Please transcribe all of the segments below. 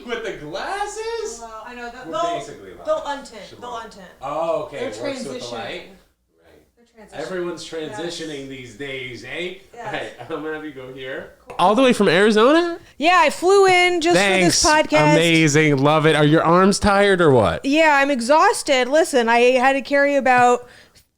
with the glasses? Well, I know that They'll untint. They'll untint. Oh, okay. They're It works with the transitioning. light. Everyone's transitioning these days, eh? Yes. All right, I'm gonna have you go here. All the way from Arizona? Yeah, I flew in just for this podcast. Amazing. Love it. Are your arms tired or what? Yeah, I'm exhausted. Listen, I had to carry about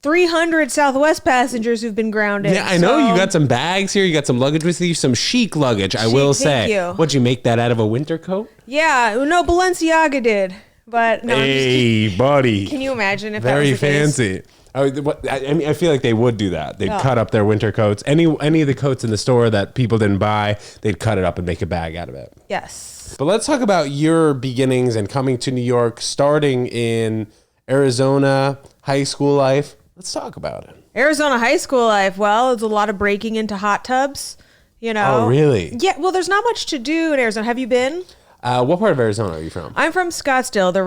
300 Southwest passengers who've been grounded. Yeah, I know. You got some bags here. You got some luggage with you. Some chic luggage, I will say. Thank you. What'd you make that out of, a winter coat? Yeah, no, Balenciaga did. But no, Hey, buddy. can you imagine if Very that was the case? fancy. I mean, I feel like they would do that. They'd cut up their winter coats. Any of the coats in the store that people didn't buy, they'd cut it up and make a bag out of it. Yes. But let's talk about your beginnings and coming to New York, starting in Arizona, high school life. Let's talk about it. Arizona high school life. Well, it's a lot of breaking into hot tubs. You know. Oh, really? Yeah. Well, there's not much to do in Arizona. Have you been? What part of Arizona are you from? I'm from Scottsdale, the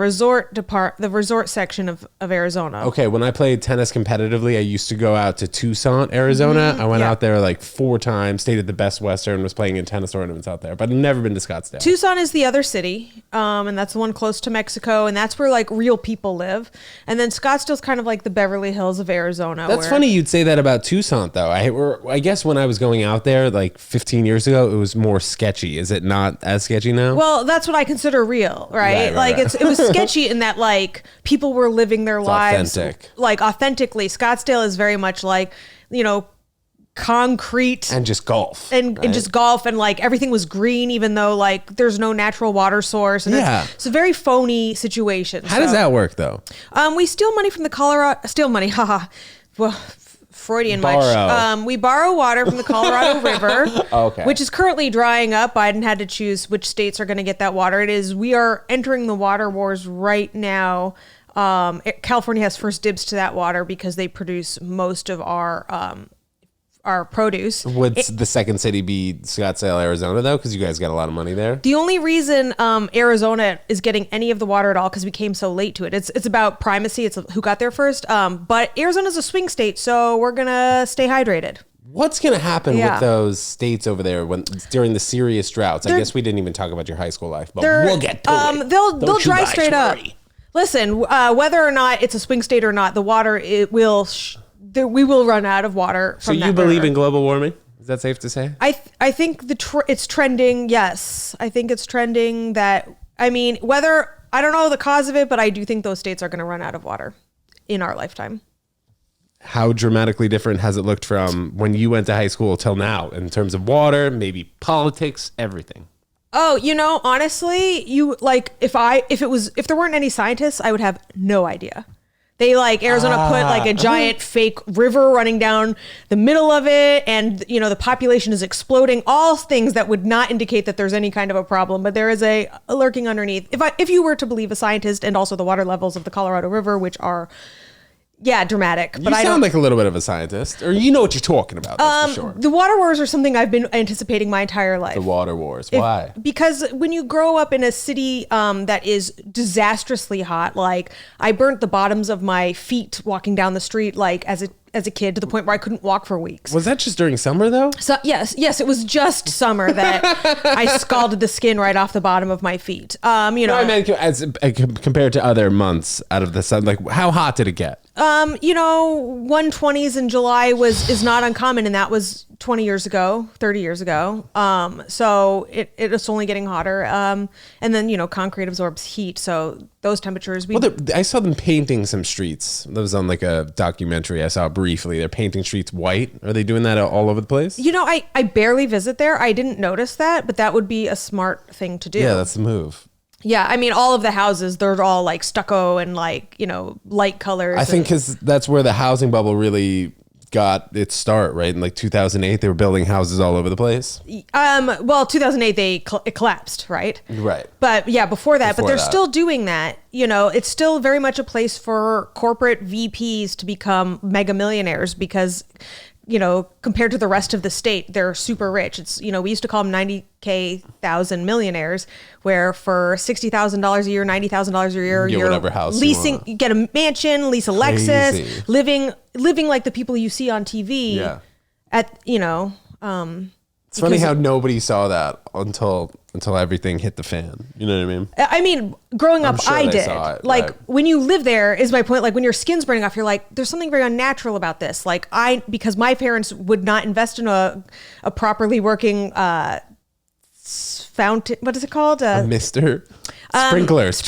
resort section of Arizona. Okay, when I played tennis competitively, I used to go out to Tucson, Arizona. I went out there like 4 times, stayed at the Best Western, was playing in tennis tournaments out there, but I've never been to Scottsdale. Tucson is the other city, and that's the one close to Mexico, and that's where like real people live. And then Scottsdale's kind of like the Beverly Hills of Arizona. That's funny you'd say that about Tucson, though. I guess when I was going out there like 15 years ago, it was more sketchy. Is it not as sketchy now? Well, that's what I consider real, right? Like it was sketchy in that like people were living their lives authentic. Like authentically. Scottsdale is very much like, you know, concrete and just golf and just golf, and like everything was green, even though like there's no natural water source, and it's a very phony situation. How does that work though? We steal money from the Colorado, haha. Well, Freudian much. We borrow water from the Colorado River, which is currently drying up. Biden had to choose which states are going to get that water. We are entering the water wars right now. California has first dibs to that water because they produce most of our produce. Would the second city be Scottsdale, Arizona, though? Because you guys got a lot of money there. The only reason Arizona is getting any of the water at all because we came so late to it. It's about primacy. It's who got there first. But Arizona's a swing state, so we're gonna stay hydrated. What's going to happen with those states over there during the serious droughts? I guess we didn't even talk about your high school life, but we'll get to it. They'll dry straight up. Listen, whether or not it's a swing state or not, the water we will run out of water from that river. So you believe in global warming? Is that safe to say? I think it's trending. Yes, I think it's trending. That I mean, I don't know the cause of it, but I do think those states are going to run out of water in our lifetime. How dramatically different has it looked from when you went to high school till now in terms of water, maybe politics, everything? Oh, honestly, if there weren't any scientists, I would have no idea. They Arizona put like a giant fake river running down the middle of it, and the population is exploding. All things that would not indicate that there's any kind of a problem, but there is a lurking underneath. If you were to believe a scientist, and also the water levels of the Colorado River, which are dramatic. But you sound like a little bit of a scientist, or you know what you're talking about. That's for sure. The water wars are something I've been anticipating my entire life. The water wars. Why? Because when you grow up in a city that is disastrously hot, like I burnt the bottoms of my feet walking down the street, like as a kid, to the point where I couldn't walk for weeks. Was that just during summer though? So yes, it was just summer that I scalded the skin right off the bottom of my feet. No, I meant compared to other months out of the sun. Like, how hot did it get? 120s in July is not uncommon, and that was 20 years ago, 30 years ago. So it's only getting hotter. And then concrete absorbs heat, so those temperatures. I saw them painting some streets. That was on like a documentary I saw briefly. They're painting streets white. Are they doing that all over the place? I barely visit there. I didn't notice that, but that would be a smart thing to do. Yeah, that's the move. Yeah, I mean, all of the houses, they're all like stucco and like, light colors. I think because that's where the housing bubble really got its start, right? In like 2008, they were building houses all over the place. 2008, it collapsed, right? Right. But yeah, before that, but they're still doing that. It's still very much a place for corporate VPs to become mega millionaires because, compared to the rest of the state, they're super rich. It's, we used to call them 90,000 millionaires, where for $60,000 a year, $90,000 a year, you're whatever house leasing, you get a mansion, lease a Lexus, living like the people you see on TV. Yeah. It's funny how nobody saw that until until everything hit the fan. You know what I mean? I mean, growing up, sure I they did. saw it, Like right. when you live there, is my point. Like when your skin's burning off, you're like, there's something very unnatural about this. Like because my parents would not invest in a properly working fountain. What is it called? Mister sprinklers,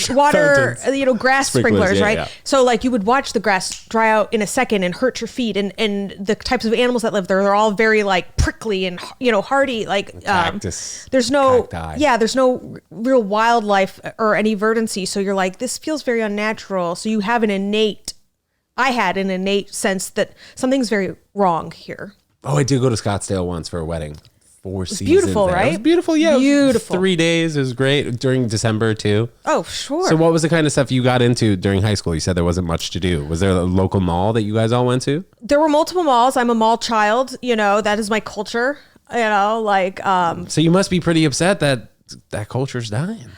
water, Fountains. grass sprinklers, right? So like you would watch the grass dry out in a second and hurt your feet, and the types of animals that live there, they're all very like prickly and hardy. Like Cactus, there's no cacti. there's no real wildlife or any verdancy. So you're like, this feels very unnatural. So you have I had an innate sense that something's very wrong here. Oh, I did go to Scottsdale once for a wedding. 4 seasons. Beautiful, there. right? It was beautiful, yeah. Beautiful. 3 days. It was great during December too. Oh, sure. So what was the kind of stuff you got into during high school? You said there wasn't much to do. Was there a local mall that you guys all went to? There were multiple malls. I'm a mall child. That is my culture. So you must be pretty upset that culture's dying.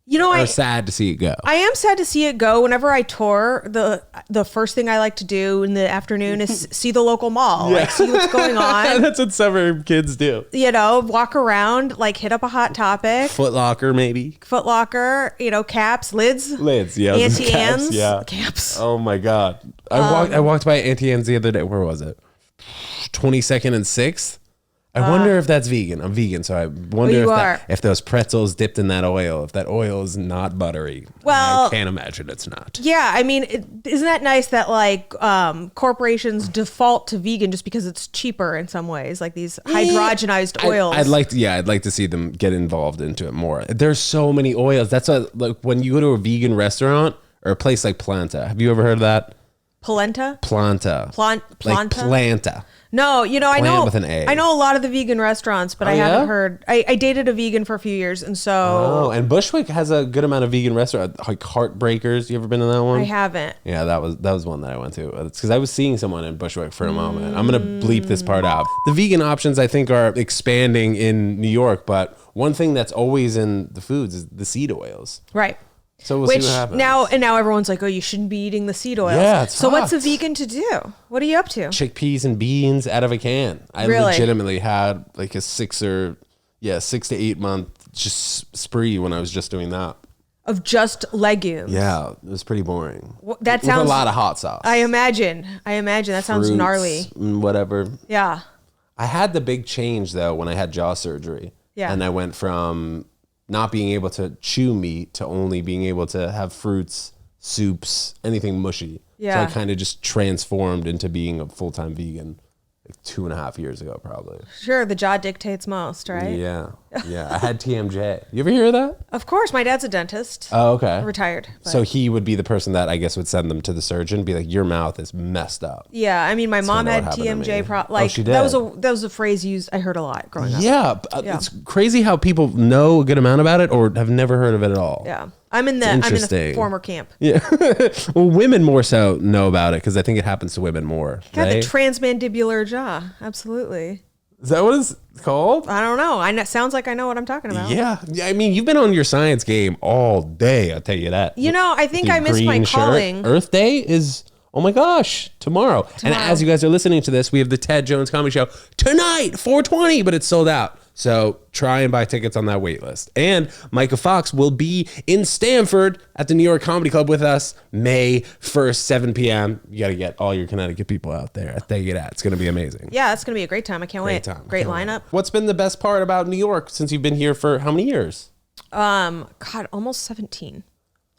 Or sad to see it go. I am sad to see it go. Whenever I tour, the first thing I like to do in the afternoon is see the local mall, like see what's going on. That's what suburb kids do. Walk around, like hit up a hot topic. Foot Locker, maybe. Foot Locker, caps, lids, yeah. Auntie Caps, Anne's, yeah. caps. Oh my God. I walked by Auntie Anne's the other day. Where was it? 22nd and 6th. I wonder if that's vegan. I'm vegan, so I wonder if those pretzels dipped in that oil, if that oil is not buttery. Well, I can't imagine it's not. Yeah, I mean, isn't that nice that like corporations default to vegan just because it's cheaper in some ways, like these hydrogenized oils? I'd like to see them get involved into it more. There's so many oils. That's like when you go to a vegan restaurant or a place like Planta. Have you ever heard of that? Polenta? Planta. Planta? Like Planta. No, I know with an A. I know a lot of the vegan restaurants, but I haven't heard. I dated a vegan for a few years, and so. Oh, and Bushwick has a good amount of vegan restaurants, like Heartbreakers. You ever been to that one? I haven't. Yeah, that was one that I went to. It's because I was seeing someone in Bushwick for a moment. I'm gonna bleep this part out. The vegan options I think are expanding in New York, but one thing that's always in the foods is the seed oils. Right. So we'll see what happens. Now everyone's like, oh, you shouldn't be eating the seed oils. Yeah, it's so hot. What's a vegan to do? What are you up to? Chickpeas and beans out of a can. I legitimately had like a 6 to 8 month just spree when I was just doing that. Of just legumes. Yeah, it was pretty boring. That With sounds a lot of hot sauce. I imagine that sounds Fruits, gnarly. Whatever. Yeah. I had the big change though when I had jaw surgery. Yeah. And I went from not being able to chew meat to only being able to have fruits, soups, anything mushy. Yeah. So I kind of just transformed into being a full-time vegan like 2.5 years ago, probably. Sure, the jaw dictates most, right? Yeah. I had TMJ. You ever hear of that? Of course, my dad's a dentist. Oh, okay. Retired. But. So he would be the person that I guess would send them to the surgeon, be like, your mouth is messed up. Yeah, I mean, my mom had TMJ. She did. That was a phrase used. I heard a lot growing up. Yeah, it's crazy how people know a good amount about it or have never heard of it at all. Yeah, I'm in the former camp. Yeah, well, women more so know about it because I think it happens to women more. Got right? the transmandibular jaw. Absolutely. Is that what it's called? I don't know. Sounds like I know what I'm talking about. Yeah. I mean, you've been on your science game all day. I'll tell you that. I think I missed my calling. Earth Day is, oh my gosh, tomorrow. And as you guys are listening to this, we have the Ted Jones Comedy Show tonight, 4:20, but it's sold out. So try and buy tickets on that wait list. And Myka Fox will be in Stamford at the New York Comedy Club with us May 1st, 7 p.m. You got to get all your Connecticut people out there. I tell you that. It's going to be amazing. Yeah, it's going to be a great time. I can't wait. Great lineup. What's been the best part about New York since you've been here for how many years? God, almost 17.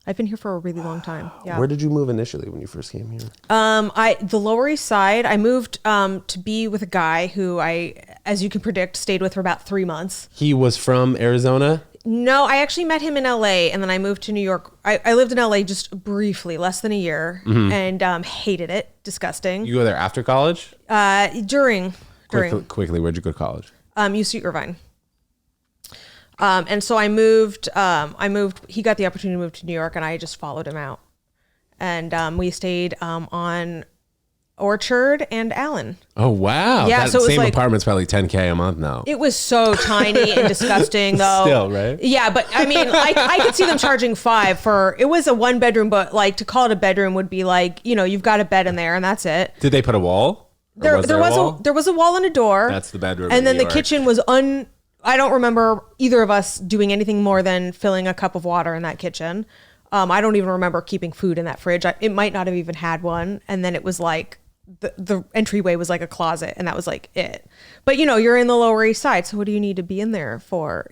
I've been here for a really long time. Yeah. Where did you move initially when you first came here? The Lower East Side. I moved to be with a guy who I, as you can predict, stayed with for about 3 months. He was from Arizona? No, I actually met him in LA and then I moved to New York. I lived in LA just briefly, less than a year, and hated it. Disgusting. You go there after college? During. Quickly, where'd you go to college? UC Irvine. And so I moved, he got the opportunity to move to New York and I just followed him out. And we stayed on Orchard and Allen. Oh, wow. Yeah, that so it was same like, apartment's probably $10K a month now. It was so tiny and disgusting though. Still, right? Yeah, but I mean, I could see them charging $5 for, it was a 1-bedroom, but like to call it a bedroom would be like, you've got a bed in there and that's it. Did they put a wall? There was a wall and a door. That's the bedroom. And then the kitchen was I don't remember either of us doing anything more than filling a cup of water in that kitchen. I don't even remember keeping food in that fridge. It might not have even had one. And then it was like the entryway was like a closet, and that was like it. But you're in the Lower East Side, so what do you need to be in there for?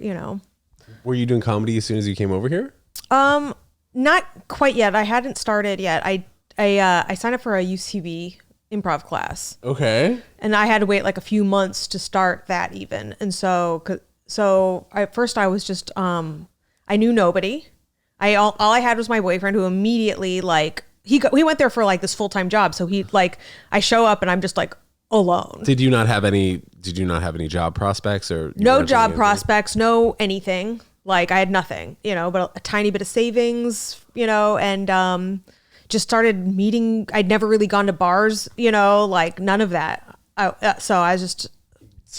Were you doing comedy as soon as you came over here? Not quite yet. I hadn't started yet. I signed up for a UCB improv class. Okay. And I had to wait like a few months to start that even. And so at first I was just, I knew nobody. All I had was my boyfriend, who immediately like, he went there for like this full-time job. So he like, I show up and I'm just like alone. Did you not have any job prospects or? No job prospects, no anything. Like I had nothing, but a tiny bit of savings, and, just started meeting. I'd never really gone to bars, like none of that. So I was just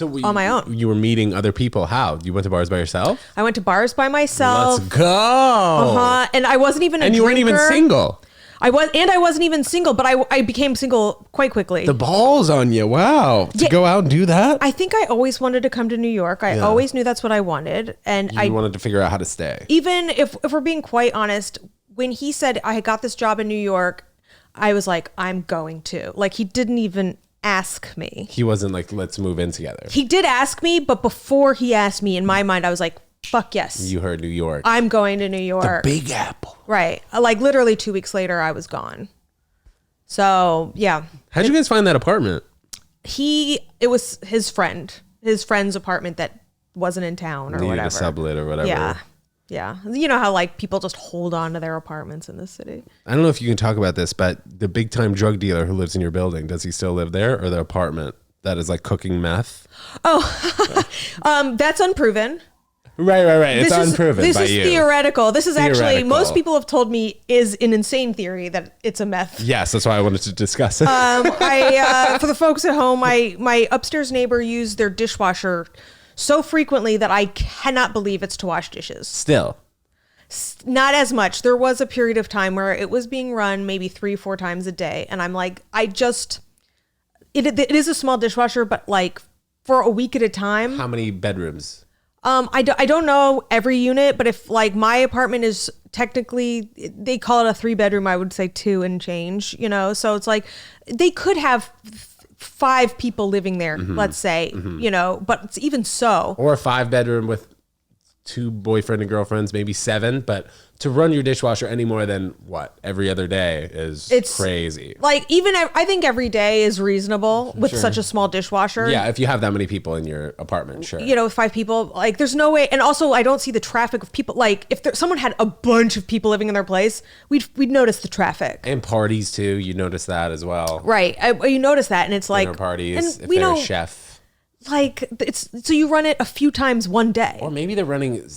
on my own. You were meeting other people. How? You went to bars by yourself? I went to bars by myself. Let's go. And I wasn't even a And you weren't even single. I wasn't even single, but I became single quite quickly. The balls on you. Wow. To go out and do that? I think I always wanted to come to New York. I always knew that's what I wanted. And I wanted to figure out how to stay. Even if we're being quite honest, when he said I got this job in New York, I was like, I'm going to. Like, he didn't even ask me. He wasn't like, let's move in together. He did ask me, but before he asked me, in my mind, I was like, fuck yes. You heard New York. I'm going to New York. The Big Apple. Right. Like literally 2 weeks later, I was gone. So yeah. How'd you guys find that apartment? It was his friend's apartment that wasn't in town or Needed whatever. A sublet or whatever. Yeah. Yeah. You know how like people just hold on to their apartments in this city. I don't know if you can talk about this, but the big time drug dealer who lives in your building, does he still live there, or the apartment that is like cooking meth? Oh, that's unproven. Right. It's unproven This by is you. theoretical. This is actually, Theoretical. most people have told me is an insane theory that it's a meth. Yes, that's why I wanted to discuss it. For the folks at home, my upstairs neighbor used their dishwasher so frequently that I cannot believe it's to wash dishes. Still. Not as much. There was a period of time where it was being run maybe 3-4 times a day. And I'm like, it is a small dishwasher, but like for a week at a time. How many bedrooms? I don't know every unit, but if like my apartment is technically, they call it a 3-bedroom, I would say 2 and change, so it's like they could have 5 people living there, let's say, but it's even so. Or a 5-bedroom with 2 boyfriend and girlfriends, maybe 7, but to run your dishwasher any more than what every other day is crazy. Like I think every day is reasonable with such a small dishwasher. Yeah, if you have that many people in your apartment, sure. 5 people, like there's no way. And also I don't see the traffic of people. Like if someone had a bunch of people living in their place, we'd notice the traffic. And parties too, you notice that as well. Right. You notice that, and it's like dinner parties, and if we they're know, a chef. Like so you run it a few times one day. Or maybe they're running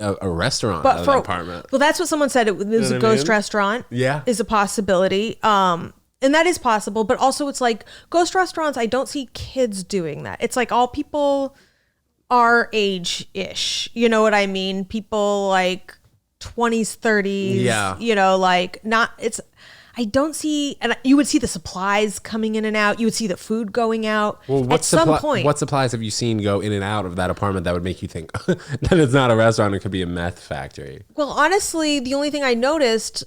a restaurant but out of an apartment. Well, that's what someone said. It was a ghost restaurant. Yeah. Is a possibility. And that is possible. But also it's like ghost restaurants, I don't see kids doing that. It's like all people our age-ish. You know what I mean? People like 20s, 30s. Yeah. Like not, I don't see, and you would see the supplies coming in and out. You would see the food going out. Well, at some point. What supplies have you seen go in and out of that apartment that would make you think that it's not a restaurant, it could be a meth factory? Well, honestly, the only thing I noticed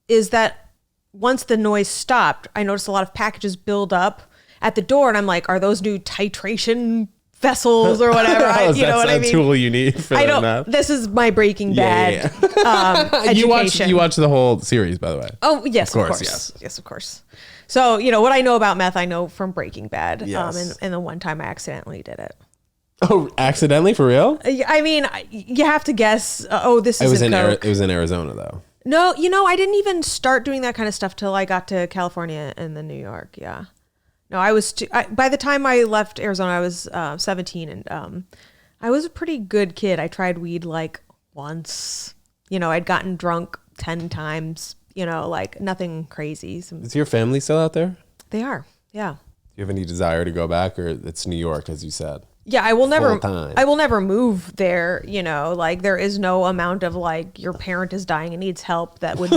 is that once the noise stopped, I noticed a lot of packages build up at the door, and I'm like, are those new titration vessels or whatever? You know what I mean? That's a tool you need for meth. This is my Breaking Bad education. You watched the whole series, by the way. Oh, yes, of course. Yes, of course. So, what I know about meth, I know from Breaking Bad. Yes. And the one time I accidentally did it. Oh, accidentally? For real? I mean, you have to guess, this is It was in Arizona, though. No, I didn't even start doing that kind of stuff till I got to California and then New York. Yeah. No, I was by the time I left Arizona, I was 17, and I was a pretty good kid. I tried weed like once. I'd gotten drunk 10 times. Like nothing crazy. Is your family still out there? They are. Yeah. Do you have any desire to go back, or it's New York, as you said? Yeah, I will never. full-time. I will never move there. You know, like there is no amount of like your parent is dying and needs help that would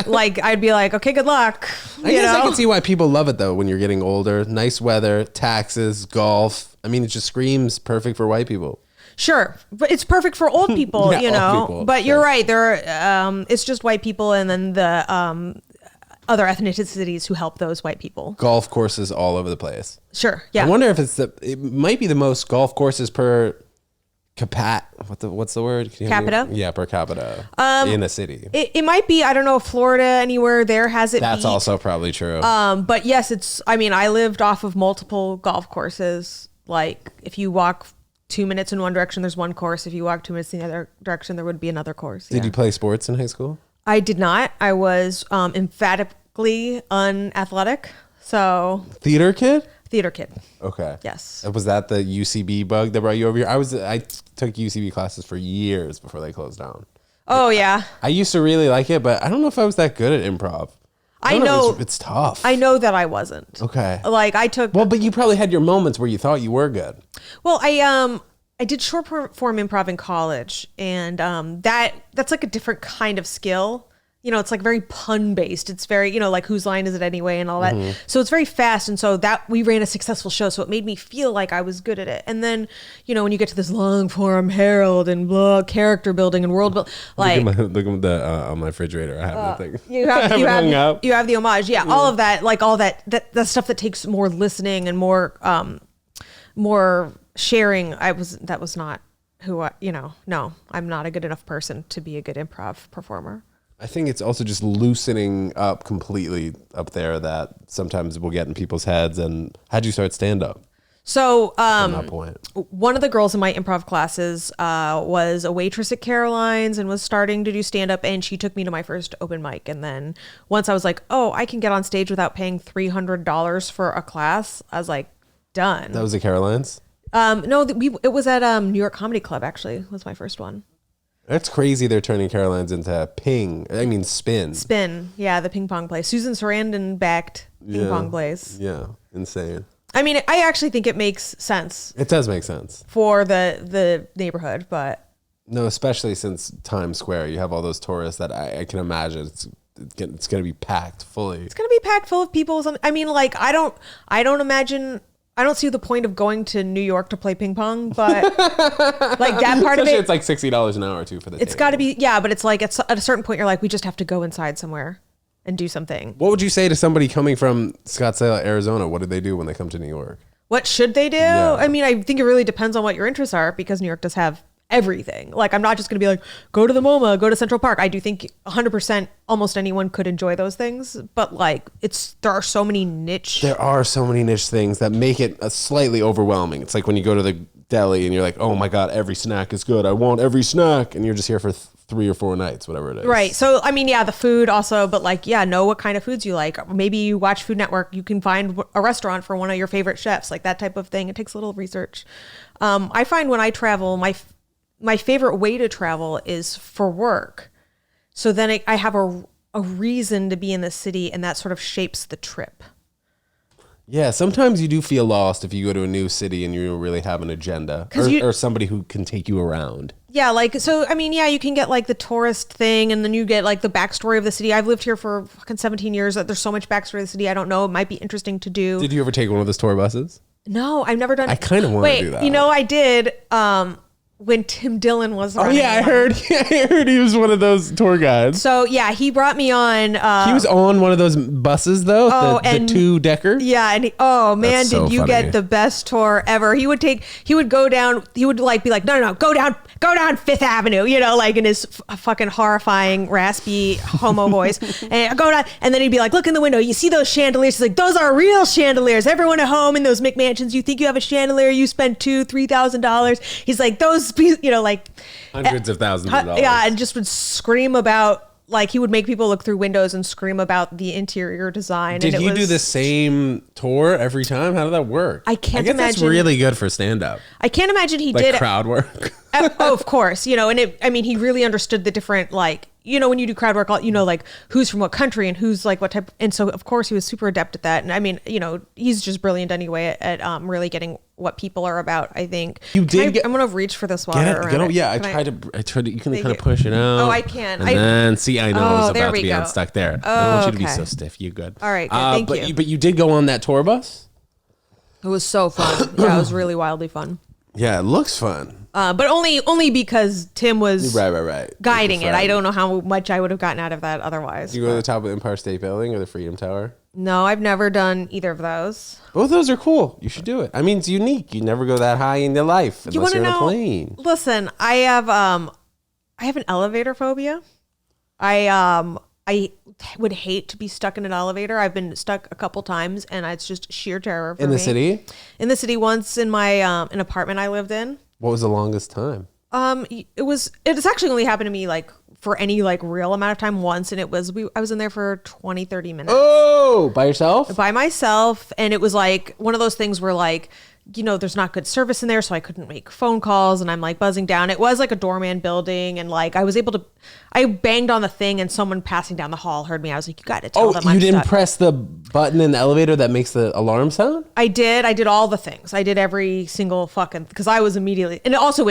like I'd be like, okay, good luck. I guess I can see why people love it though. When you're getting older, nice weather, taxes, golf. I mean, it just screams perfect for white people. Sure, but it's perfect for old people, Yeah, you old know. people, But sure. you're right. There, it's just white people, and then the other ethnicities who help those white people. Golf courses all over the place. Sure, yeah. I wonder if it might be the most golf courses per what's the word? Can you help me? Capita? Yeah, per capita in a city. It might be. I don't know if Florida anywhere there has it. That's beat. also probably true. But yes, it's. I mean, I lived off of multiple golf courses. Like if you walk 2 minutes in one direction, there's one course. If you walk 2 minutes in the other direction, there would be another course. Did you play sports in high school? I did not. I was emphatically unathletic. So Theater kid? theater kid. Okay. Yes. Was that the UCB bug that brought you over here? I took UCB classes for years before they closed down. Oh yeah. I used to really like it, but I don't know if I was that good at improv. I don't know it's tough. I know that I wasn't. Okay. Like I took. Well, but you probably had your moments where you thought you were good. Well, I did short form improv in college, and that's like a different kind of skill. You know, it's like very pun based. It's very, you know, like whose line is it anyway and all that. Mm-hmm. So it's very fast. And so that we ran a successful show. So it made me feel like I was good at it. And then, you know, when you get to this long form Herald and blah, character building and world building, like Look at the on my refrigerator. I have nothing. you have you have the homage. Yeah. Mm. All of that, like all that stuff that takes more listening and more sharing. That was not who no, I'm not a good enough person to be a good improv performer. I think it's also just loosening up completely up there that sometimes will get in people's heads. And how'd you start stand up? So From that point. one of the girls in my improv classes was a waitress at Caroline's and was starting to do stand up, and she took me to my first open mic. And then once I was like, oh, I can get on stage without paying $300 for a class, I was like, done. That was at Caroline's? No, it was at New York Comedy Club, actually, was my first one. That's crazy. They're turning Caroline's into spin. Spin. Yeah, the ping pong place. Susan Sarandon backed ping pong place. Yeah, insane. I mean, I actually think it makes sense It does make sense. for the neighborhood, but No, especially since Times Square, you have all those tourists that I can imagine it's going to be packed fully. it's going to be packed full of people. I mean, like, I don't imagine... I don't see the point of going to New York to play ping pong, but like that part of Especially it, it's like $60 an hour too for the it's got to be, yeah, but it's like at a certain point, you're like, we just have to go inside somewhere and do something. What would you say to somebody coming from Scottsdale, Arizona? What do they do when they come to New York? What should they do? Yeah. I mean, I think it really depends on what your interests are, because New York does have everything. Like, I'm not just going to be like, go to the MoMA, go to Central Park. I do think 100% almost anyone could enjoy those things, but like there are so many niche. There are so many niche things that make it slightly overwhelming. It's like when you go to the deli and you're like, oh my God, every snack is good. I want every snack. And you're just here for 3 or 4 nights, whatever it is. Right. So, I mean, yeah, the food also, but like, yeah, know what kind of foods you like. Maybe you watch Food Network, you can find a restaurant for one of your favorite chefs, like that type of thing. It takes a little research. I find when I travel, my favorite way to travel is for work. So then I have a reason to be in the city, and that sort of shapes the trip. Yeah, sometimes you do feel lost if you go to a new city and you don't really have an agenda or somebody who can take you around. Yeah, like, so, I mean, yeah, you can get like the tourist thing, and then you get like the backstory of the city. I've lived here for fucking 17 years. There's so much backstory of the city I don't know. It might be interesting to do. Did you ever take one of those tour buses? No, I've never done. I kind of want to do that. You know, I did. When Tim Dillon was running. Oh yeah, I heard he was one of those tour guides. So yeah, he brought me on. He was on one of those buses though, the 2-decker. Yeah, and oh man, That's so did you funny. get the best tour ever? He would go down. He would like be like, no, go down Fifth Avenue, you know, like in his fucking horrifying raspy homo voice, and go down, and then he'd be like, look in the window, you see those chandeliers? He's like, those are real chandeliers. Everyone at home in those McMansions, you think you have a chandelier, you spend $2,000-$3,000. He's like, those, you know, like hundreds of thousands of dollars. Yeah, and just would scream about, like, he would make people look through windows and scream about the interior design. Did and you do the same tour every time? How did that work? I can't guess that's imagine- really good for stand up. I can't imagine he Like did crowd work. Oh, of course, and he really understood the different, like, when you do crowd work, like who's from what country and who's like what type. And so, of course, he was super adept at that. And I mean, he's just brilliant anyway at really getting what people are about, I think. I'm going to reach for this water. I tried to, you can kind of push it out. Oh, I can. And then, see, I know I was about to be go. unstuck there. I don't want you to be so stiff. You good. All right, good. Thank you. But you did go on that tour bus? It was so fun. Yeah, it was really wildly fun. Yeah, it looks fun. But only because Tim was right guiding it. I don't know how much I would have gotten out of that otherwise. Did you go to the top of the Empire State Building or the Freedom Tower? No, I've never done either of those. Both of those are cool. You should do it. I mean, it's unique. You never go that high in your life unless you're on a plane. Listen, I have an elevator phobia. I would hate to be stuck in an elevator. I've been stuck a couple times, and it's just sheer terror for me. In the city? In the city once in my an apartment I lived in. What was the longest time? It's actually only happened to me like for any like real amount of time once, and I was in there for 20, 30 minutes. Oh, by yourself? By myself, and it was like one of those things where like, there's not good service in there, so I couldn't make phone calls, and I'm like buzzing down. It was like a doorman building, and like I banged on the thing, and someone passing down the hall heard me. I was like, you got to tell them I'm you didn't stuck. Press the button in the elevator that makes the alarm sound? I did all the things. I did every single because I was immediately, and also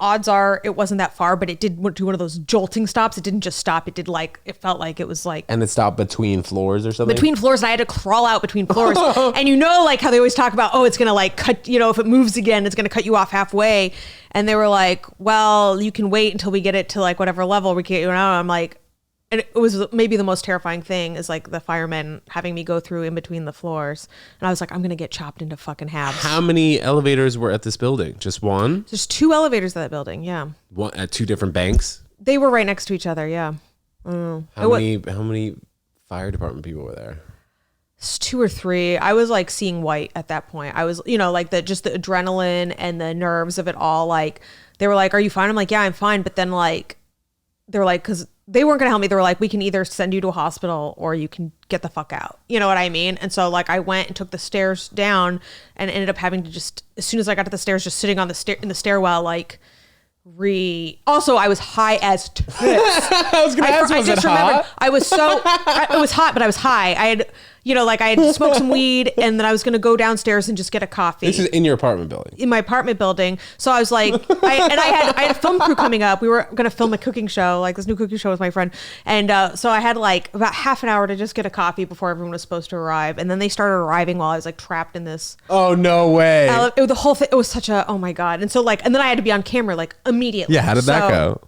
odds are it wasn't that far, but it did do one of those jolting stops. It didn't just stop. It felt like it was like. And it stopped between floors or something? Between floors, and I had to crawl out between floors. And like how they always talk about, it's going to like cut, if it moves again, it's going to cut you off halfway. And they were like, well, you can wait until we get it to like whatever level we get you out. I'm like, and it was maybe the most terrifying thing is like the firemen having me go through in between the floors. And I was like, I'm going to get chopped into fucking halves. How many elevators were at this building? Just one? There's 2 elevators at that building, yeah. One, at 2 different banks? They were right next to each other, yeah. How many fire department people were there? It's 2 or 3. I was like seeing white at that point. I was, like just the adrenaline and the nerves of it all. Like they were like, are you fine? I'm like, yeah, I'm fine. But then like, they were like, because they weren't going to help me. They were like, we can either send you to a hospital or you can get the fuck out. You know what I mean? And so like I went and took the stairs down and ended up having to just, as soon as I got to the stairs, just sitting on the in the stairwell, like also I was high as tits. I was going to ask, was it hot? I was it was hot, but I was high. I had, I had smoked some weed, and then I was going to go downstairs and just get a coffee. This is in your apartment building? In my apartment building. So I was like, I had a film crew coming up. We were going to film a cooking show, like this new cooking show with my friend. And so I had like about half an hour to just get a coffee before everyone was supposed to arrive. And then they started arriving while I was like trapped in this. Oh, no way. The whole thing, it was such a, oh my God. And so like, and then I had to be on camera like immediately. Yeah, how did that go?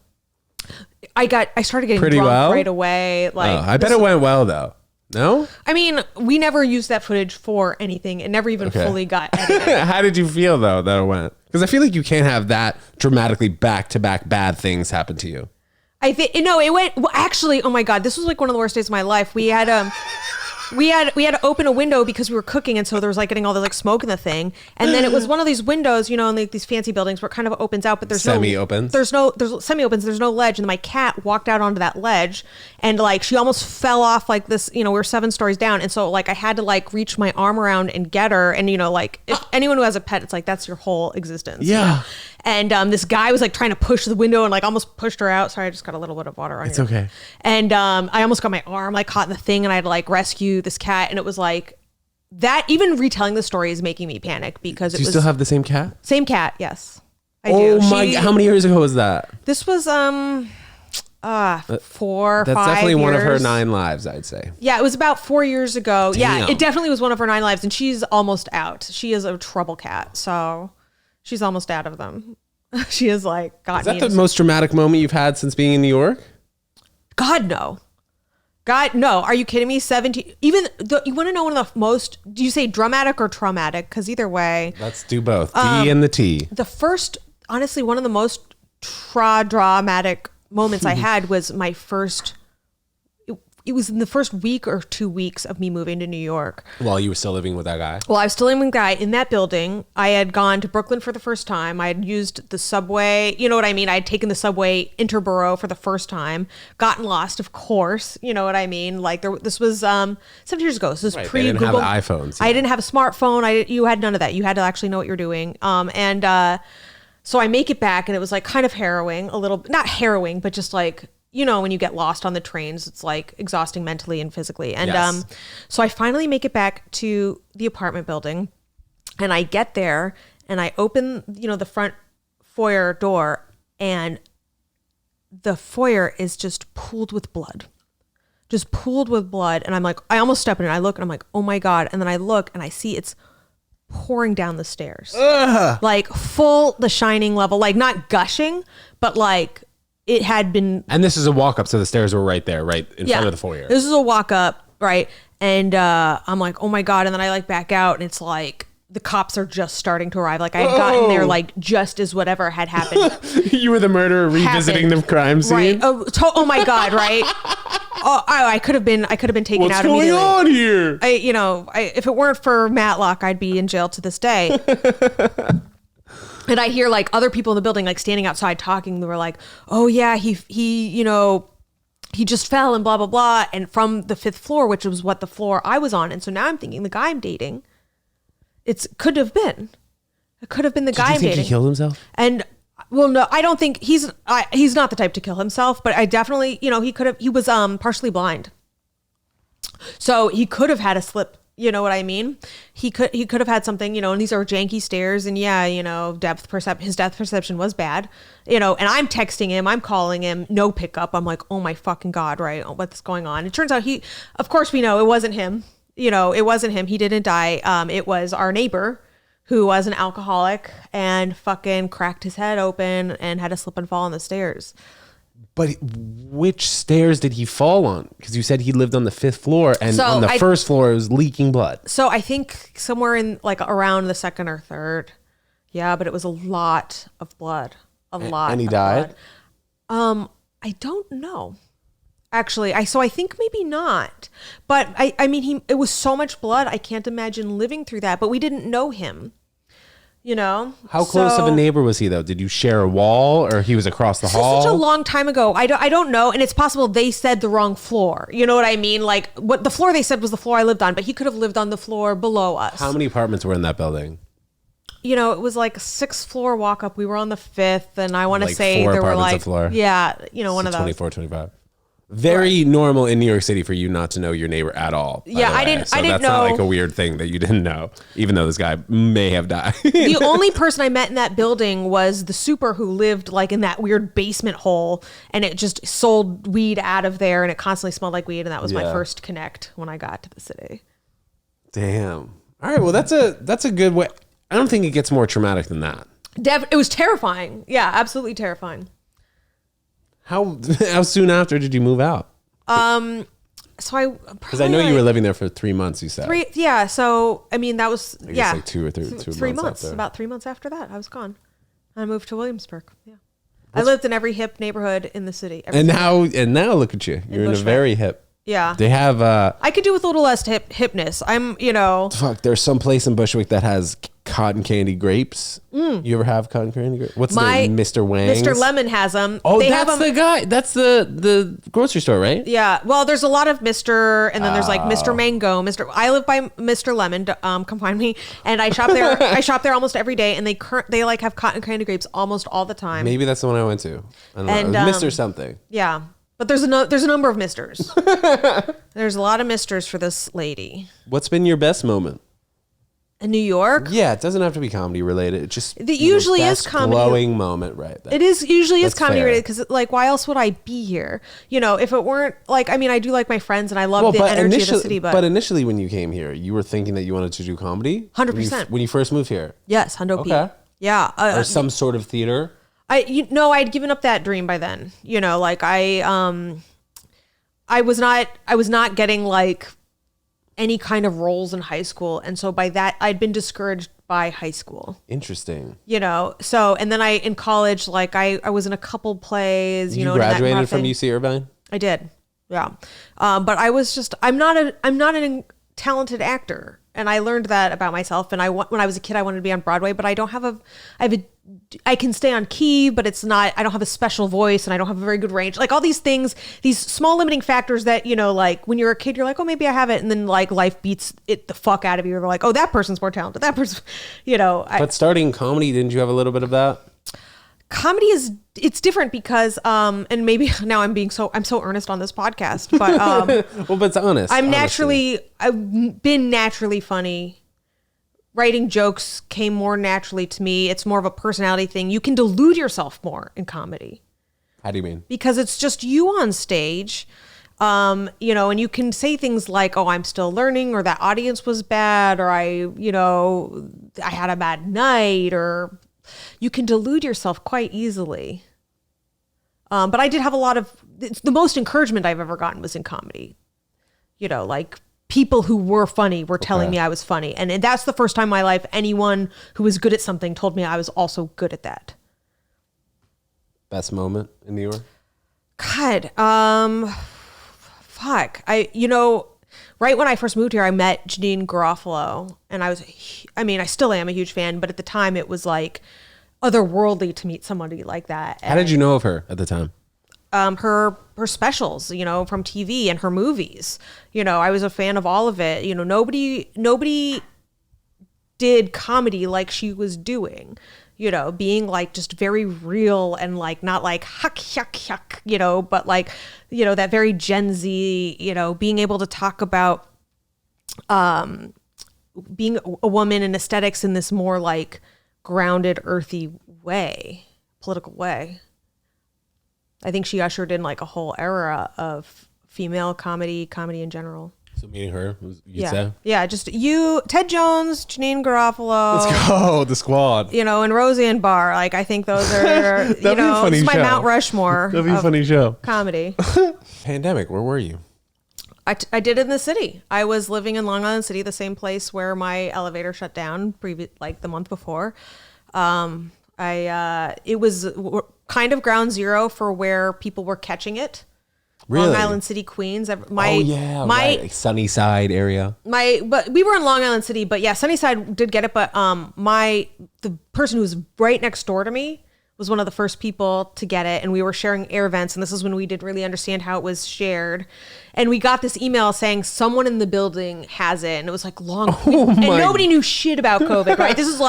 I started getting pretty drunk well right away. Like, I bet it went well though. No? I mean, we never used that footage for anything. It never even fully got edited. How did you feel though that it went? Because I feel like you can't have that dramatically back-to-back bad things happen to you. I think it went actually. Oh my God, this was like one of the worst days of my life. We had we had to open a window because we were cooking, and so there was like getting all the like smoke in the thing. And then it was one of these windows, in like these fancy buildings where it kind of opens out, but there's semi-opens. There's semi-opens. There's no ledge, and my cat walked out onto that ledge, and like she almost fell off like this. We were 7 stories down, and so like I had to like reach my arm around and get her. And like if anyone who has a pet, it's like that's your whole existence. Yeah. And this guy was like trying to push the window and like almost pushed her out. Sorry, I just got a little bit of water on It's here. okay. And I almost got my arm like caught in the thing, and I had to like rescue this cat. And it was like that. Even retelling the story is making me panic because Do you still have the same cat? Same cat, yes. I do. Oh my! How many years ago was that? This was 4, 5 years. That's definitely one of her 9 lives, I'd say. Yeah, it was about 4 years ago. Damn. Yeah, it definitely was one of her 9 lives, and she's almost out. She is a trouble cat, so she's almost out of them. She is like got me. Is that the most dramatic moment you've had since being in New York? God no. God no. Are you kidding me? 17. You want to know one of the most? Do you say dramatic or traumatic? Because either way. Let's do both. D and the T. The first, honestly, one of the most dramatic moments I had was my first. It was in the first week or 2 weeks of me moving to New York. While you were still living with that guy? Well, I was still living with a guy in that building. I had gone to Brooklyn for the first time. I had used the subway. You know what I mean? I had taken the subway interborough for the first time. Gotten lost, of course. You know what I mean? Like this was 7 years ago. So this was pre-Google. They didn't have iPhones. I didn't have a smartphone. You had none of that. You had to actually know what you're doing. So I make it back, and it was like kind of harrowing, a little, not harrowing, but just like, you know, when you get lost on the trains, it's like exhausting mentally and physically. And Yes. so I finally make it back to the apartment building, and I get there and I open, you know, the front foyer door, and the foyer is just pooled with blood. Just pooled with blood. And I'm like, I almost step in and I look and I'm like, oh my God. And then I look and I see it's pouring down the stairs. Ugh. Like full The Shining level, like not gushing, but like it had been. And this is a walk up, so the stairs were right there, right in front of the foyer. This is a walk up, right? And I'm like, oh my God. And then I like back out, and it's like the cops are just starting to arrive. Like I had gotten there like just as whatever had happened. You were the murderer revisiting the crime scene. Right. Oh my God. Right. I could have been taken What's out going immediately. on here? If it weren't for Matlock, I'd be in jail to this day. And I hear like other people in the building like standing outside talking. They were like, "Oh yeah, he just fell and blah blah blah." And from the 5th floor, which was what the floor I was on. And so now I'm thinking the guy I'm dating, it could have been the guy I'm Do you think dating. he killed himself? And well, no, I don't think he's not the type to kill himself, but I definitely, he was partially blind. So he could have had a slip, you know what I mean? He could have had something, and these are janky stairs, and yeah, his depth perception was bad, and I'm texting him, I'm calling him, no pickup. I'm like, oh my fucking God, right? What's going on? It turns out of course we know it wasn't him, it wasn't him. He didn't die. It was our neighbor, who was an alcoholic and fucking cracked his head open and had a slip and fall on the stairs. But which stairs did he fall on? Because you said he lived on the 5th floor, and So on the first floor it was leaking blood. So I think somewhere in like around the 2nd or 3rd. Yeah, but it was a lot of blood. And he died? Blood. I don't know. Actually, I think maybe not. But I mean, it was so much blood. I can't imagine living through that. But we didn't know him. How close of a neighbor was he, though? Did you share a wall, or he was across the hall? Such a long time ago. I don't know. And it's possible they said the wrong floor. You know what I mean? Like what the floor they said was the floor I lived on, but he could have lived on the floor below us. How many apartments were in that building? It was like a 6th floor walk up. We were on the 5th, and I want to Like say 4 there were apartments like, a floor? yeah, one So of those. 24, 25. Very normal in New York City for you not to know your neighbor at all. Yeah, I didn't know. That's not like a weird thing that you didn't know, even though this guy may have died. The only person I met in that building was the super who lived like in that weird basement hole, and it just sold weed out of there, and it constantly smelled like weed, and that was my first connect when I got to the city. Damn. All right. Well, that's a good way. I don't think it gets more traumatic than that. It was terrifying. Yeah, absolutely terrifying. How soon after did you move out? So I Because I know you were living there for 3 months. You said Yeah. So I mean, that was I guess like 2 or 3 3 months. after. About 3 months after that, I was gone. I moved to Williamsburg. Yeah, I lived in every hip neighborhood in the city. And now look at you. You're in a Bushwick. very hip. Yeah, They have I could do with a little less hipness. I'm, fuck. There's some place in Bushwick that has cotton candy grapes. You ever have cotton candy grapes? What's the name? Mr. Wang's? Mr. Lemon has them. Oh, They that's have 'em- the guy. That's the grocery store, right? Yeah. Well, there's a lot of Mr. and then there's like Mr. Mango, I live by Mr. Lemon. Come find me. And I shop there. I shop there almost every day, and they like have cotton candy grapes almost all the time. Maybe that's the one I went to. I don't know. And, It was Mr. something. Yeah. But there's a number of misters. There's a lot of misters for this lady. What's been your best moment? In New York? Yeah, it doesn't have to be comedy related. It just It usually your is best comedy. glowing moment, right? It usually is That's comedy fair. related because like why else would I be here? If it weren't like I mean I do like my friends and I love the energy of the city, but initially when you came here, you were thinking that you wanted to do comedy. 100%. When you first moved here, yes, Hundo P. Okay. Yeah, or some sort of theater. I'd given up that dream by then. Like I was not getting like any kind of roles in high school, and so by that I'd been discouraged by high school. Interesting. So and then in college, like I was in a couple plays. You in that graduated from thing. UC Irvine. I did, yeah. But I was just I'm not a talented actor, and I learned that about myself. And when I was a kid, I wanted to be on Broadway, but I I can stay on key, but I don't have a special voice, and I don't have a very good range. Like all these things, these small limiting factors that, like when you're a kid, you're like, oh, maybe I have it. And then like life beats it the fuck out of you. You're like, oh, that person's more talented. That person, But starting comedy, didn't you have a little bit of that? comedy it's different because and maybe now I'm so earnest on this podcast, but well, but it's honest. I've been naturally funny. Writing jokes came more naturally to me. It's more of a personality thing. You can delude yourself more in comedy. How do you mean? Because it's just you on stage, and you can say things like, "Oh, I'm still learning," or "That audience was bad," or I had a bad night," or you can delude yourself quite easily. But I did have the most encouragement I've ever gotten was in comedy. Like people who were funny were telling me I was funny. And that's the first time in my life anyone who was good at something told me I was also good at that. Best moment in New York? God, fuck. Right when I first moved here, I met Janine Garofalo, and I still am a huge fan, but at the time it was like otherworldly to meet somebody like that. How did you know of her at the time? Her specials, from TV and her movies. I was a fan of all of it. Nobody did comedy like she was doing. Being like just very real and like not like huck, but like, that very Gen Z, being able to talk about being a woman and aesthetics in this more like grounded, earthy way, political way. I think she ushered in like a whole era of female comedy in general. So meeting her, you'd say? Yeah, just you, Ted Jones, Janine Garofalo. Let's go, the squad. And Roseanne Barr. Like, I think those are, That'd be a funny it's my show. Mount Rushmore. That'd be a funny show. Comedy. Pandemic, where were you? I did it in the city. I was living in Long Island City, the same place where my elevator shut down like the month before. It was kind of ground zero for where people were catching it. Really? Long Island City, Queens. Right. Sunnyside area. But we were in Long Island City, but yeah, Sunnyside did get it. But the person who was right next door to me was one of the first people to get it, and we were sharing air vents, and this is when we didn't really understand how it was shared. And we got this email saying someone in the building has it, and it was like and nobody knew shit about COVID, right? This was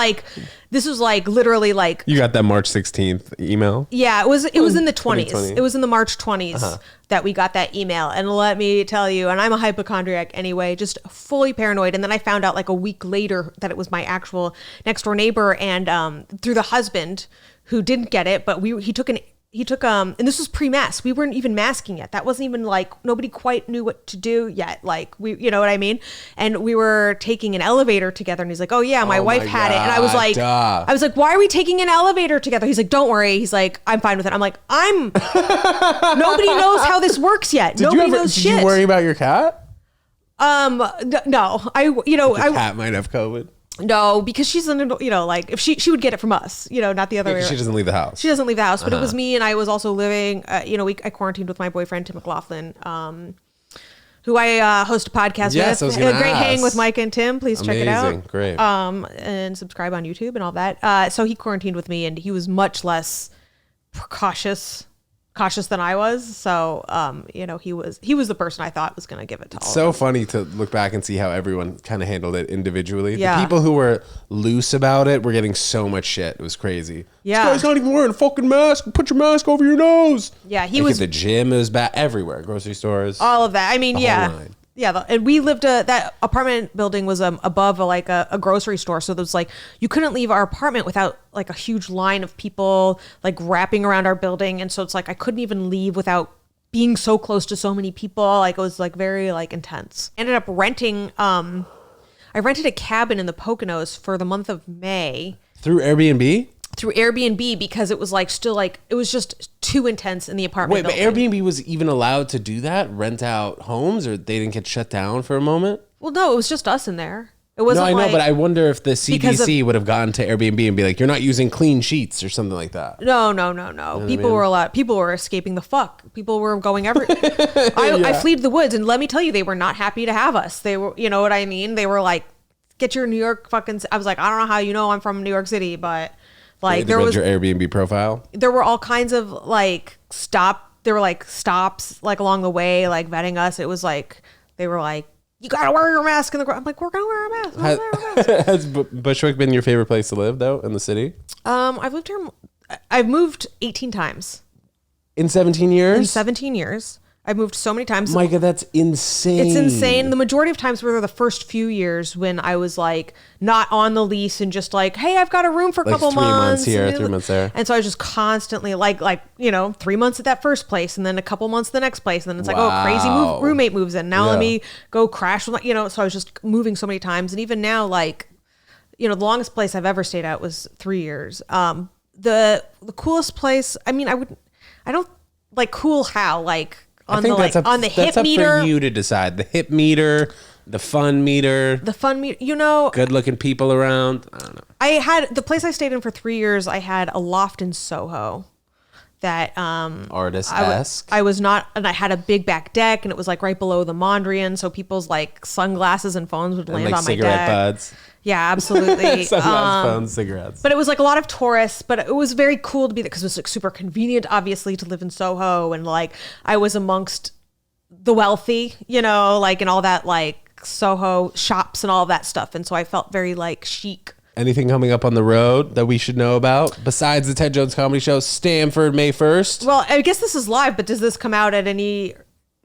like literally like you got that March 16th email. Yeah, it was in the 20s. It was in the March 20s that we got that email, and let me tell you, and I'm a hypochondriac anyway, just fully paranoid. And then I found out like a week later that it was my actual next door neighbor, and through the husband who didn't get it, but he took and this was pre-mask. We weren't even masking yet. That wasn't even like, nobody quite knew what to do yet. Like you know what I mean? And we were taking an elevator together, and he's like, oh yeah, my wife had it. And I was like, why are we taking an elevator together? He's like, don't worry. He's like, I'm fine with it. I'm like, nobody knows how this works yet. Nobody knows shit. Did you worry about your cat? No, The cat might have COVID. No, because she's like if she would get it from us, not the other way. She doesn't leave the house. She doesn't leave the house, but it was me, and I was also living. I quarantined with my boyfriend Tim McLaughlin, who I host a podcast with. I was gonna great ask. hang with Myka and Tim. Please check it out. Amazing, great. And subscribe on YouTube and all that. So he quarantined with me, and he was much less cautious than I was. So, he was the person I thought was going to give it to all. So funny to look back and see how everyone kind of handled it individually. Yeah. The people who were loose about it were getting so much shit. It was crazy. Yeah. This guy's not even wearing a fucking mask. Put your mask over your nose. Yeah, he was at the gym. It was bad everywhere. Grocery stores. All of that. I mean, the yeah. whole line. Yeah, and we lived that apartment building was above a grocery store, so there was like you couldn't leave our apartment without like a huge line of people like wrapping around our building, and so it's like I couldn't even leave without being so close to so many people. Like it was like very like intense. Ended up renting. I rented a cabin in the Poconos for the month of May through Airbnb. Because it was like still like it was just too intense in the apartment. Wait, but Airbnb was even allowed to do that? Rent out homes, or they didn't get shut down for a moment? Well, no, it was just us in there. It wasn't. No, I know, but I wonder if the CDC would have gone to Airbnb and be like, "You're not using clean sheets" or something like that. No. People were escaping the fuck. People were going every. I fled the woods, and let me tell you, they were not happy to have us. They were, you know what I mean? They were like, "Get your New York fucking." I was like, I don't know how I'm from New York City, but. Like there was your Airbnb profile. There were all kinds of like there were like stops like along the way, like vetting us. It was like they were like, you gotta wear your mask in the ground. I'm like, we're gonna wear a mask. Has Bushwick been your favorite place to live though in the city? I've lived here. I've moved 18 times. In 17 years? In 17 years. I've moved so many times. Myka, that's insane. It's insane. The majority of times were the first few years when I was like not on the lease and just like, hey, I've got a room for a couple 3 months months here, 3 months there. And so I was just constantly like 3 months at that first place and then a couple months at the next place. And then it's like, oh, crazy roommate moves in. Now let me go crash with so I was just moving so many times. And even now, like, the longest place I've ever stayed at was 3 years. The coolest place, I mean, I don't like cool how, like, on the hip meter. For you to decide. The hip meter, the fun meter. Good looking people around. I don't know. I had the place I stayed in for 3 years. I had a loft in Soho that artist-esque. I was not, and I had a big back deck, and it was like right below the Mondrian, so people's like sunglasses and phones would land on my deck. Cigarette buds. Yeah, absolutely. Sunglasses, phones, cigarettes. But it was like a lot of tourists, but it was very cool to be there because it was like super convenient, obviously, to live in Soho. And like I was amongst the wealthy, and all that like Soho shops and all that stuff. And so I felt very like chic. Anything coming up on the road that we should know about besides the Ted Jones Comedy Show, Stanford, May 1st? Well, I guess this is live, but does this come out at any...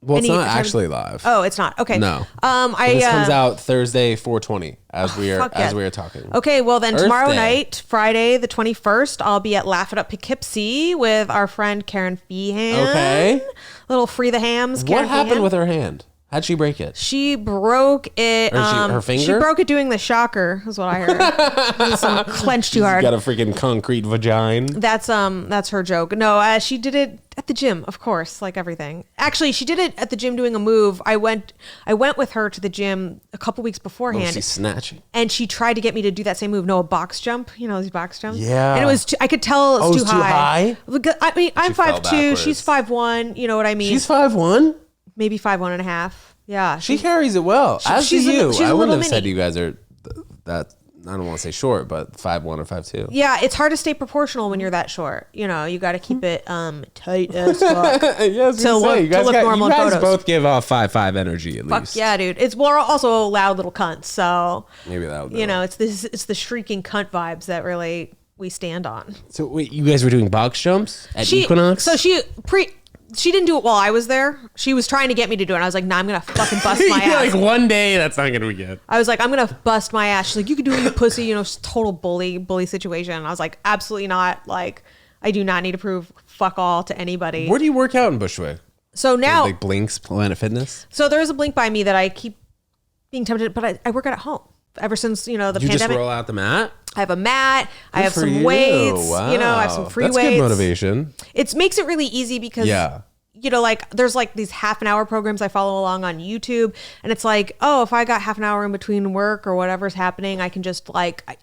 Well, it's not actually live. Oh, it's not. Okay. No. This comes out Thursday, 4/20, as we are talking. Okay. Well, then Earth tomorrow Day. night, Friday the 21st, I'll be at Laugh It Up Poughkeepsie with our friend Karen Feehan. Okay. Little free the hams. What happened with her hand? How'd she break it? She broke it. Her finger? She broke it doing the shocker, is what I heard. Someone clenched too hard. She's got a freaking concrete vagina. That's her joke. No, she did it at the gym, of course, like everything. Actually, she did it at the gym doing a move. I went with her to the gym a couple weeks beforehand. Oh, she's snatching. And she tried to get me to do that same move. No, a box jump. These box jumps. Yeah. And it was. I could tell it was too high. I mean, I'm 5'2". She's 5'1". You know what I mean? She's 5'1". Maybe 5'1.5". Yeah. She carries it well. As do you. I wouldn't have mini. said you guys are that. I don't want to say short, but 5'1" or 5'2". Yeah, it's hard to stay proportional when you're that short. You got to keep it tight as fuck. Yes, to look normal in photos. You guys both give off 5'5" energy at least. Fuck yeah, dude. We're also loud little cunts, so maybe that. It's the shrieking cunt vibes that really we stand on. So wait, you guys were doing box jumps at Equinox? So she didn't do it while I was there. She was trying to get me to do it. And I was like, nah, I'm going to fucking bust my ass. Like one day, that's not going to be good. I was like, I'm going to bust my ass. She's like, you can do it, you pussy, total bully situation. And I was like, absolutely not. Like, I do not need to prove fuck all to anybody. Where do you work out in Bushwick? So now. Like Blink's Planet Fitness? So there's a Blink by me that I keep being tempted, but I work out at home. Ever since, the pandemic. You just roll out the mat? I have a mat. I have some weights. Wow. I have some free weights. That's good motivation. It makes it really easy because there's like these half an hour programs I follow along on YouTube, and it's like, oh, if I got half an hour in between work or whatever's happening, I can just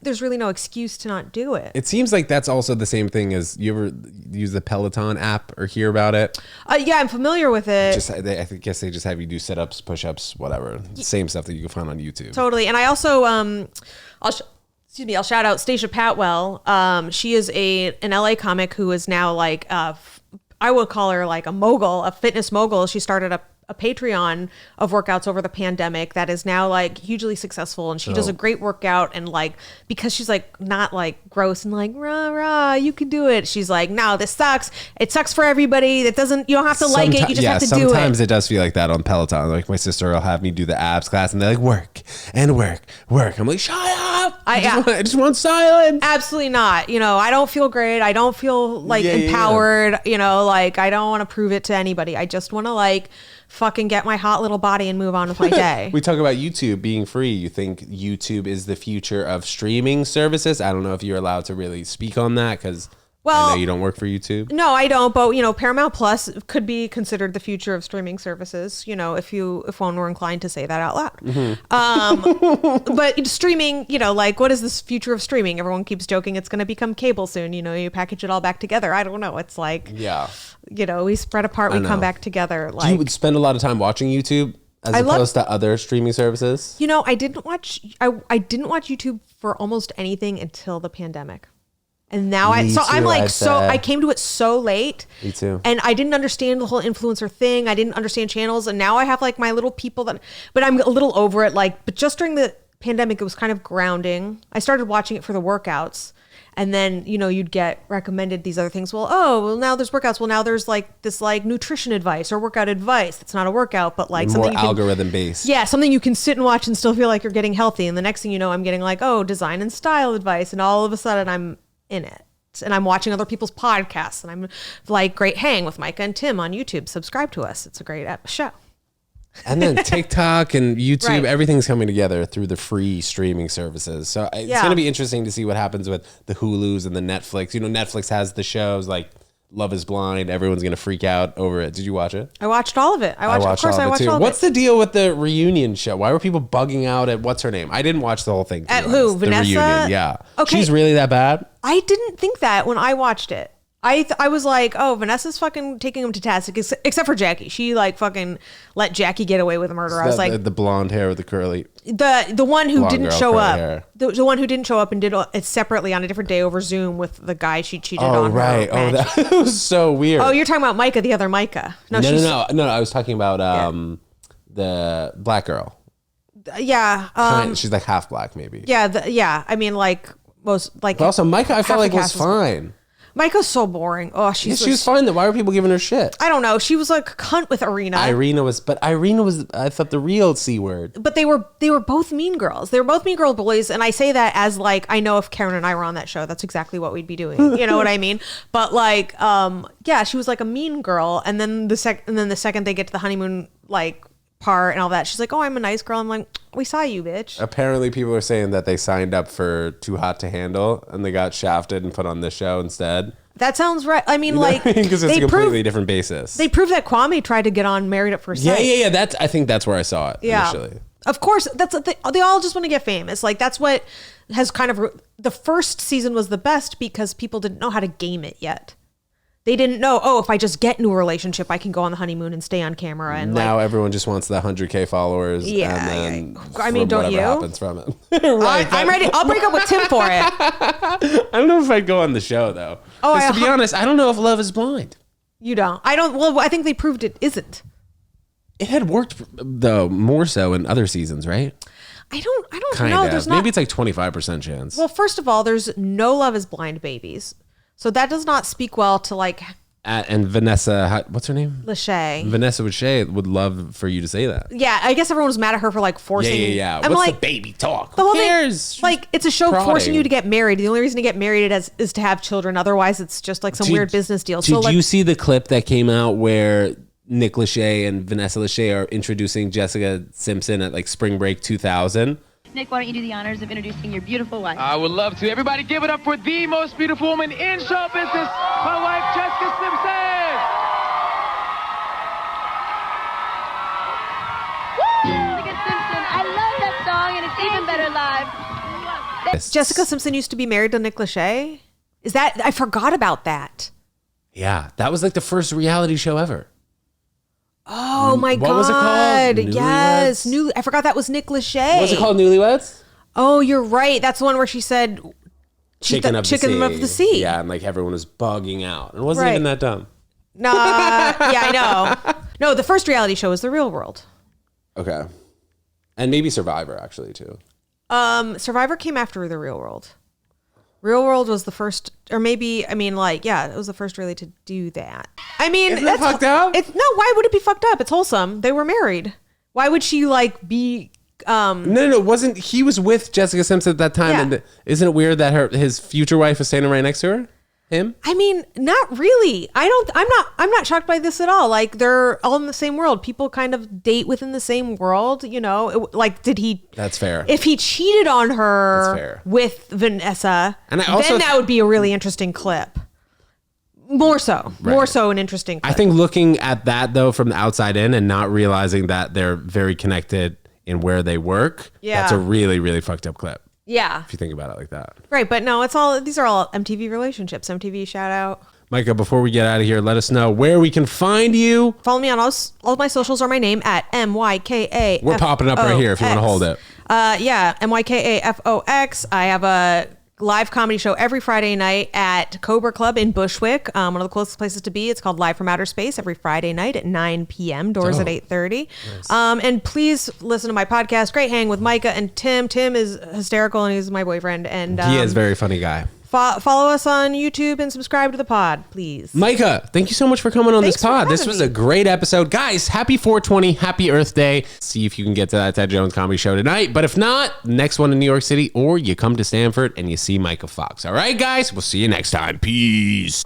there's really no excuse to not do it. It seems like that's also the same thing as you ever use the Peloton app or hear about it? Yeah, I'm familiar with it. I guess they just have you do sit-ups, push-ups, whatever. Same stuff that you can find on YouTube. Totally. And I also, I'll shout out Stacia Patwell. She is an LA comic who is now like, I would call her like a mogul, a fitness mogul. She started a Patreon of workouts over the pandemic that is now like hugely successful, and she does a great workout, and like because she's like not like gross and like rah you can do it. She's like, no, this sucks. It sucks for everybody. You don't have to like it. You just have to do it. Sometimes it does feel like that on Peloton. Like my sister will have me do the abs class, and they're like work. I'm like, shut up. I just want silence. Absolutely not. I don't feel great. I don't feel like empowered. Like I don't want to prove it to anybody. I just want to like fucking get my hot little body and move on with my day. We talk about YouTube being free. You think YouTube is the future of streaming services? I don't know if you're allowed to really speak on that because I know you don't work for YouTube. No, I don't. But Paramount Plus could be considered the future of streaming services. If one were inclined to say that out loud. Mm-hmm. But streaming, like what is this future of streaming? Everyone keeps joking it's going to become cable soon. You package it all back together. I don't know. It's like we spread apart, we come back together. Like, you would spend a lot of time watching YouTube as opposed to other streaming services. I didn't watch YouTube for almost anything until the pandemic. And now I came to it so late. Me too. And I didn't understand the whole influencer thing. I didn't understand channels. And now I have like my little people but I'm a little over it. But just during pandemic, it was kind of grounding. I started watching it for the workouts. And then, you know, you'd get recommended these other things. Well, now there's workouts. Well, now there's like this like nutrition advice or workout advice. That's not a workout, but like more something you can, algorithm based. Yeah, something you can sit and watch and still feel like you're getting healthy. And the next thing you know, I'm getting like, design and style advice. And all of a sudden I'm in it. And I'm watching other people's podcasts. And I'm like, Great Hang with Myka and Tim on YouTube. Subscribe to us. It's a great show. And then TikTok and YouTube, Right. Everything's coming together through the free streaming services. So it's going to be interesting to see what happens with the Hulus and the Netflix. You know, Netflix has the shows like Love is Blind. Everyone's going to freak out over it. Did you watch it? I watched all of it. I watched all of it. What's the deal with the reunion show? Why were people bugging out at what's her name? I didn't watch the whole thing. At who? The Vanessa? reunion, yeah. Okay. She's really that bad? I didn't think that when I watched it. I was like, Vanessa's fucking taking him to task, except for Jackie. She like fucking let Jackie get away with a murder. I was like, the blonde hair with the curly. The one who didn't show up. Hair. The one who didn't show up and did it separately on a different day over Zoom with the guy she cheated on. Oh, right. Her that was so weird. Oh, you're talking about Myka, the other Myka. No. I was talking about the black girl. Yeah. She's like half black, maybe. Yeah. I mean, like most like. But also, Myka, I felt like was cast fine. Myka's so boring. Oh, she was fine. Then why were people giving her shit? I don't know. She was like a cunt with Irina. Irina was, I thought the real C word. But they were both mean girls. They were both mean girl bullies, and I say that as like I know if Karen and I were on that show, that's exactly what we'd be doing. You know what I mean? But like, yeah, she was like a mean girl, and then the second they get to the honeymoon like part and all that, she's like, "Oh, I'm a nice girl." I'm like, "We saw you, bitch." Apparently, people are saying that they signed up for Too Hot to Handle, and they got shafted and put on this show instead. That sounds right. I mean, like, because it's a completely different basis. They proved that Kwame tried to get on Married at First Sight. Yeah. I think that's where I saw it initially. Of course, they all just want to get famous. Like that's what has kind of the first season was the best because people didn't know how to game it yet. They didn't know, if I just get into a relationship, I can go on the honeymoon and stay on camera. And now everyone just wants the 100K followers. Yeah. And then I mean, don't you? Happens from it. Right, I'm ready. I'll break up with Tim for it. I don't know if I'd go on the show though. To be honest, I don't know if Love is Blind. You don't. I don't. Well, I think they proved it isn't. It had worked though more so in other seasons, right? I don't Kinda. know. There's not. Maybe it's like 25% chance. Well, first of all, there's no Love is Blind babies. So that does not speak well to like. And Vanessa, what's her name? Lachey. Vanessa Lachey would love for you to say that. Yeah, I guess everyone was mad at her for like forcing. Yeah. I'm What's like, the baby talk? Who cares? Like, it's a show forcing you to get married. The only reason to get married is to have children. Otherwise, it's just like some weird business deal. Did you see the clip that came out where Nick Lachey and Vanessa Lachey are introducing Jessica Simpson at like Spring Break 2000? Nick, why don't you do the honors of introducing your beautiful wife? I would love to. Everybody give it up for the most beautiful woman in show business, my wife, Jessica Simpson. Jessica Simpson, I love that song, and it's even better live. Jessica Simpson used to be married to Nick Lachey? I forgot about that. Yeah, that was like the first reality show ever. Oh my God. What was it called? Yes. I forgot that was Nick Lachey. What was it called? Newlyweds? Oh, you're right. That's the one where she said Chicken of the Sea. Yeah, and like everyone was bugging out. It wasn't even that dumb. Nah, yeah, I know. No, the first reality show was The Real World. Okay. And maybe Survivor actually too. Survivor came after The Real World. Real World was the first, or maybe, I mean, like, yeah, it was the first really to do that. I mean, isn't that fucked up? No, why would it be fucked up? It's wholesome. They were married. Why would she like be? No, wasn't he was with Jessica Simpson at that time? Yeah. And isn't it weird that his future wife is standing right next to her? Him? I mean, not really. I'm not shocked by this at all. Like they're all in the same world. People kind of date within the same world, you know. Like, did he? That's fair. If he cheated on her That's fair. with Vanessa, and then that would be a really interesting clip. More so an interesting clip. I think looking at that though from the outside in and not realizing that they're very connected in where they work, that's a really, really fucked up clip. Yeah. If you think about it like that. Right, but no, these are all MTV relationships. MTV shout out. Myka, before we get out of here, let us know where we can find you. Follow me on all my socials are my name at MYKA. We're popping up right here if you want to hold it. Yeah, MYKAFOX. I have a live comedy show every Friday night at Cobra Club in Bushwick. One of the closest places to be. It's called Live from Outer Space every Friday night at 9 p.m. Doors at 8:30. Nice. And please listen to my podcast. Great hang with Myka and Tim. Tim is hysterical and he's my boyfriend. And he is a very funny guy. Follow us on YouTube and subscribe to the pod, please. Myka, thank you so much for coming on this pod. This was a great episode. Guys, happy 420, happy Earth Day. See if you can get to that Ted Jones Comedy Show tonight. But if not, next one in New York City, or you come to Stanford and you see Myka Fox. All right, guys, we'll see you next time. Peace.